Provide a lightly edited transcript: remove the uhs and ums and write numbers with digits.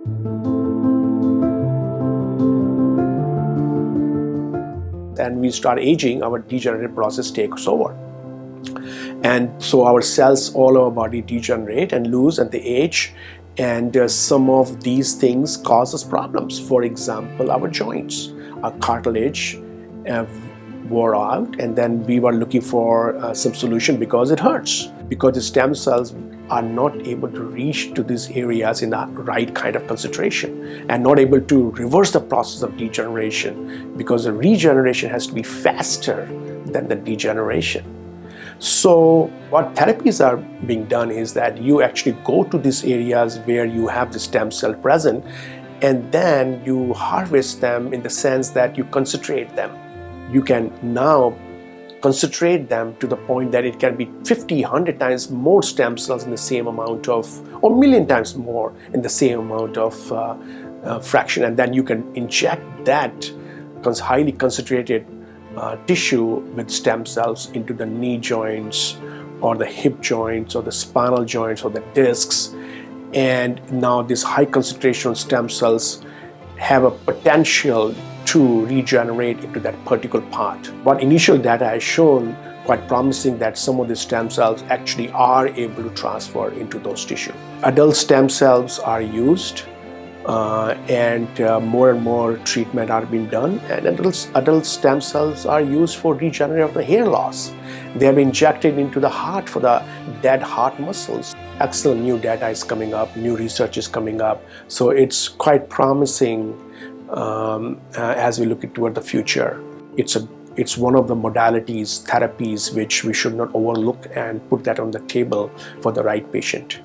And we start aging, our degenerative process takes over. And so our cells all over our body degenerate and lose and they age. And some of these things cause us problems. For example, our joints, our cartilage wore out, and then we were looking for some solution because it hurts. Because the stem cells are not able to reach to these areas in the right kind of concentration and not able to reverse the process of degeneration, because the regeneration has to be faster than the degeneration. So what therapies are being done is that you actually go to these areas where you have the stem cell present, and then you harvest them in the sense that you concentrate them. You can now concentrate them to the point that it can be 50, 100 times more stem cells in the same amount of, or million times more in the same amount of fraction. And then you can inject that highly concentrated tissue with stem cells into the knee joints or the hip joints or the spinal joints or the discs. And now these high concentration stem cells have a potential to regenerate into that particular part. What initial data has shown quite promising that some of the stem cells actually are able to transfer into those tissues. Adult stem cells are used and more and more treatment are being done, and adult stem cells are used for regenerative of the hair loss. They have been injected into the heart for the dead heart muscles. Excellent new data is coming up, new research is coming up, so it's quite promising as we look toward the future. It's one of the modalities, therapies, which we should not overlook and put that on the table for the right patient.